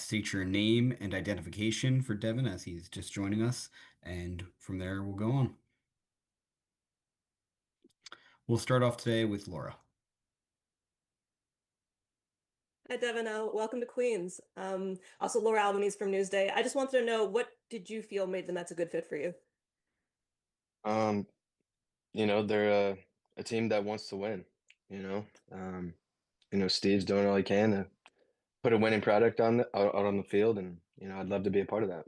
state your name and identification for Devin as he's just joining us, and from there we'll go on. We'll start off today with Laura. Hi, Devin. Welcome to Queens. Also, Laura Albanese from Newsday. I just wanted to know, what did you feel made the Mets a good fit for you? Um, they're a team that wants to win, you know. Steve's doing all he can to put a winning product out on the field, and I'd love to be a part of that.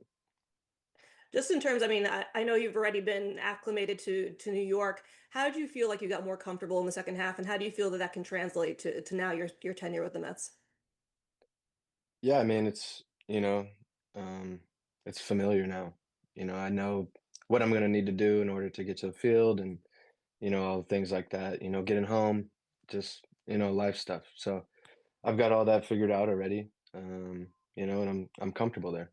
Just in terms, I know you've already been acclimated to New York. How did you feel like you got more comfortable in the second half, and how do you feel that that can translate to now your tenure with the Mets? Yeah, I mean um, it's familiar now. I know what I'm going to need to do in order to get to the field, and all the things like that. Getting home, just life stuff. So I've got all that figured out already. And I'm comfortable there.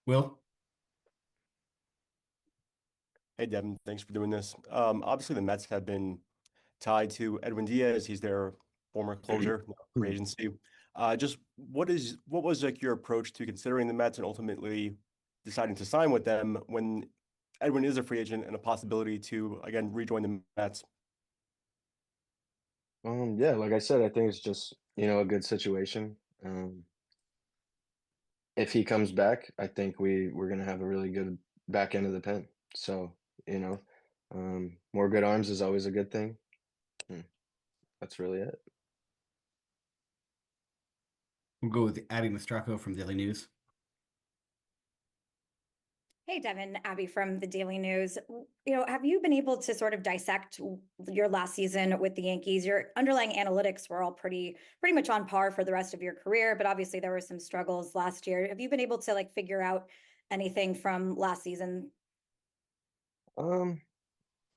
Will? Hey, Devin, thanks for doing this. Obviously, the Mets have been tied to Edwin Diaz. He's their former closer, free agency. Just what was like your approach to considering the Mets and ultimately deciding to sign with them when Edwin is a free agent and a possibility to again rejoin the Mets? Yeah, like I said, I think it's just, a good situation. If he comes back, I think we're gonna have a really good back end of the pen. So, more good arms is always a good thing. Mm, That's really it. We'll go with Abby Mastracco from Daily News. Hey, Devin, Abby from the Daily News. Have you been able to sort of dissect your last season with the Yankees? Your underlying analytics were all pretty much on par for the rest of your career, but obviously there were some struggles last year. Have you been able to like figure out anything from last season? Um,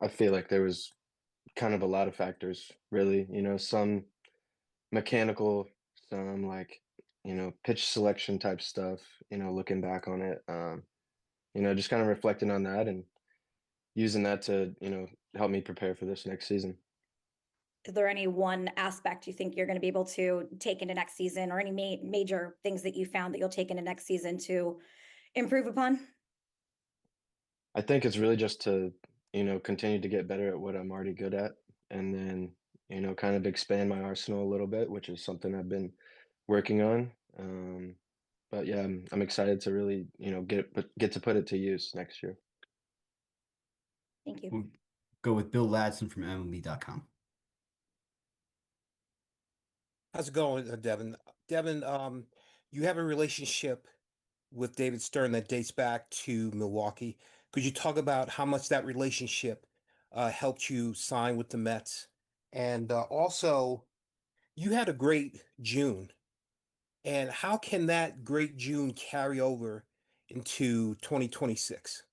I feel like there was kind of a lot of factors, really. Some mechanical, some like, pitch selection type stuff, looking back on it. Just kind of reflecting on that and using that to, help me prepare for this next season. Is there any one aspect you think you're going to be able to take into next season, or any major things that you found that you'll take into next season to improve upon? I think it's really just to, continue to get better at what I'm already good at, and then, kind of expand my arsenal a little bit, which is something I've been working on. But yeah, I'm excited to really, get to put it to use next year. Thank you. We'll go with Bill Ladson from MLB.com. How's it going, Devin? Devin, you have a relationship with David Stern that dates back to Milwaukee. Could you talk about how much that relationship helped you sign with the Mets? And also, you had a great June. And how can that great June carry over into 2026?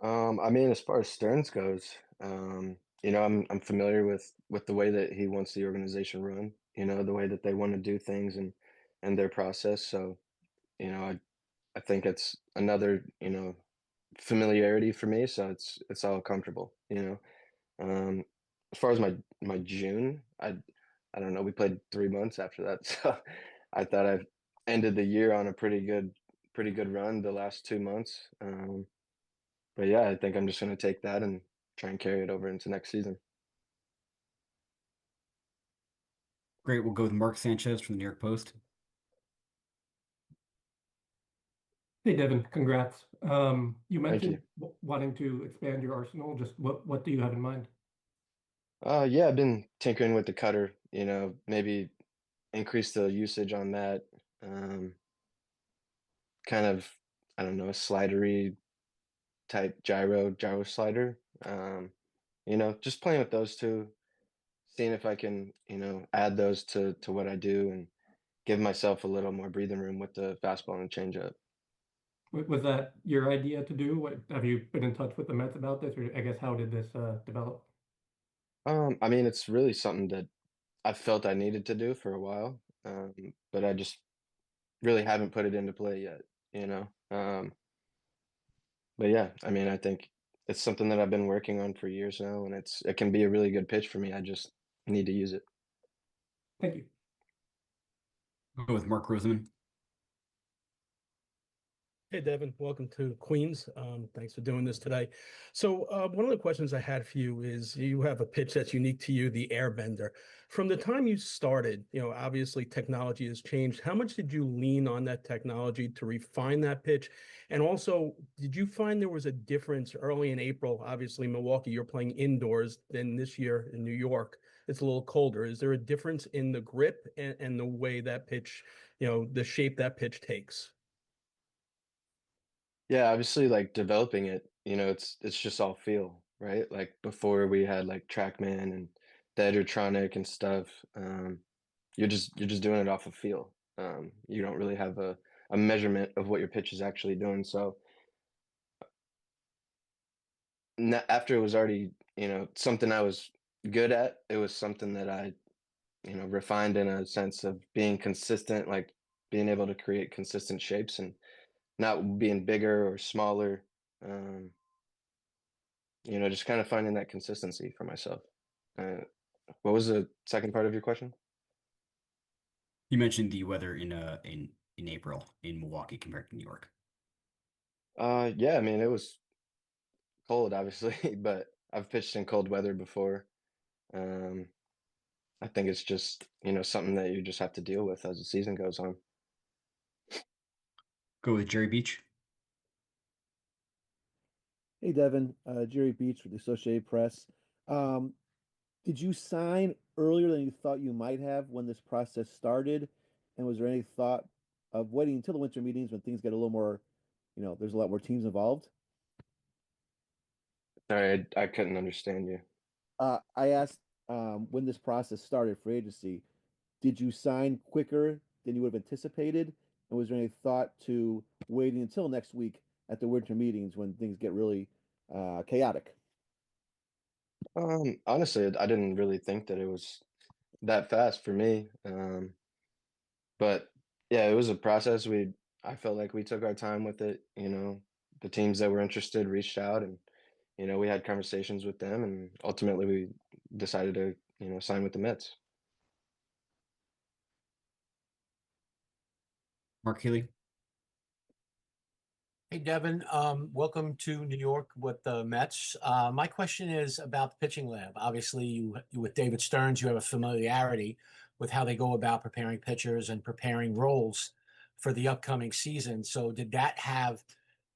I mean, as far as Stearns goes, I'm familiar with the way that he wants the organization run, the way that they want to do things and their process. So, I think it's another, familiarity for me. So it's all comfortable, Um, as far as my June, I don't know. We played 3 months after that, so I thought I ended the year on a pretty good run the last 2 months. But yeah, I think I'm just going to take that and try and carry it over into next season. Great. We'll go with Mark Sanchez from the New York Post. Hey Devin, congrats. You Thank mentioned you. wanting to expand your arsenal. Just what do you have in mind? Yeah, I've been tinkering with the cutter, maybe increase the usage on that. Um, Kind of, I don't know, a slidery type gyro slider. Just playing with those two, seeing if I can, add those to what I do and give myself a little more breathing room with the fastball and changeup. Was that your idea to do? What have you been in touch with the Mets about this, or I guess how did this develop? I mean, it's really something that I felt I needed to do for a while, but I just really haven't put it into play yet, you know. But yeah, I mean, I think it's something that I've been working on for years now, and it can be a really good pitch for me. I just need to use it. Thank you. I'll go with Mark Roseman. Hey, Devin, welcome to Queens. Thanks for doing this today. So, one of the questions I had for you is you have a pitch that's unique to you, the airbender. From the time you started, obviously technology has changed. How much did you lean on that technology to refine that pitch? And also, did you find there was a difference early in April? Obviously, Milwaukee, you're playing indoors, then this year in New York, it's a little colder. Is there a difference in the grip and the way that pitch, the shape that pitch takes? Yeah, obviously, like developing it, it's just all feel, right? Like before we had like TrackMan and the Edgertronic and stuff. You're just doing it off of feel. You don't really have a measurement of what your pitch is actually doing. So after it was already, something I was good at, it was something that I, refined in a sense of being consistent, like being able to create consistent shapes and not being bigger or smaller. Um, just kind of finding that consistency for myself. Uh, what was the second part of your question? You mentioned the weather in April in Milwaukee compared to New York. Yeah, I mean, it was cold, obviously, but I've pitched in cold weather before. Um, I think it's just, something that you just have to deal with as the season goes on. Go with Jerry Beach. Hey, Devin, Jerry Beach with the Associated Press. Um, did you sign earlier than you thought you might have when this process started? And was there any thought of waiting until the winter meetings when things get a little more, there's a lot more teams involved? Sorry, I couldn't understand you. I asked when this process started for agency, did you sign quicker than you would have anticipated? And was there any thought to waiting until next week at the winter meetings when things get really chaotic? Honestly, I didn't really think that it was that fast for me. But yeah, it was a process. I felt like we took our time with it. The teams that were interested reached out and, we had conversations with them and ultimately we decided to, sign with the Mets. Mark Healy. Hey, Devin, welcome to New York with the Mets. My question is about the pitching lab. Obviously, you with David Stearns, you have a familiarity with how they go about preparing pitchers and preparing roles for the upcoming season. So, did that have,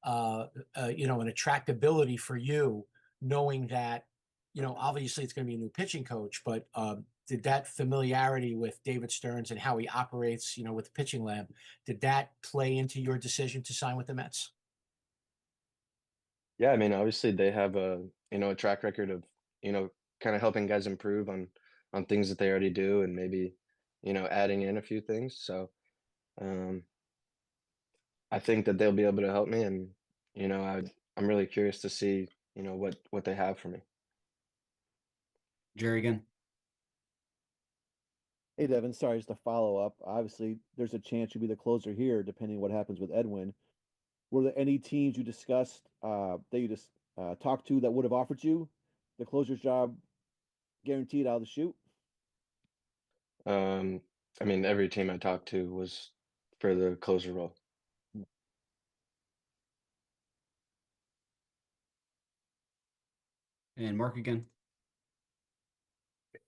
an attractability for you, knowing that, obviously it's going to be a new pitching coach, but did that familiarity with David Stearns and how he operates, with the pitching lab, did that play into your decision to sign with the Mets? Yeah, I mean, obviously they have a track record of, kind of helping guys improve on things that they already do and maybe, adding in a few things. So, um, I think that they'll be able to help me and, I'm really curious to see, what they have for me. Jerry again. Hey, Devin, sorry, just a follow up. Obviously, there's a chance you'll be the closer here, depending what happens with Edwin. Were there any teams you discussed that you just talked to that would have offered you the closer's job guaranteed out of the shoot? Um, I mean, every team I talked to was for the closer role. And Mark again.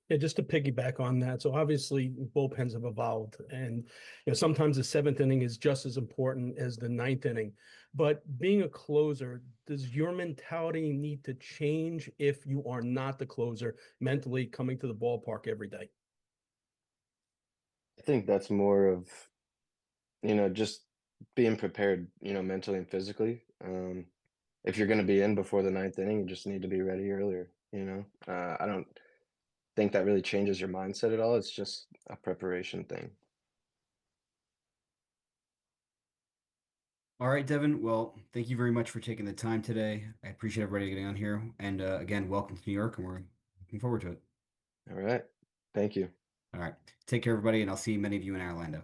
Yeah, just to piggyback on that. So obviously bullpens have evolved, and sometimes the seventh inning is just as important as the ninth inning. But being a closer, does your mentality need to change if you are not the closer mentally coming to the ballpark every day? I think that's more of, just being prepared, mentally and physically. If you're going to be in before the ninth inning, you just need to be ready earlier. I don't think that really changes your mindset at all. It's just a preparation thing. All right, Devin. Well, thank you very much for taking the time today. I appreciate everybody getting on here. And again, welcome to New York, and we're looking forward to it. All right. Thank you. All right. Take care, everybody, and I'll see many of you in Orlando.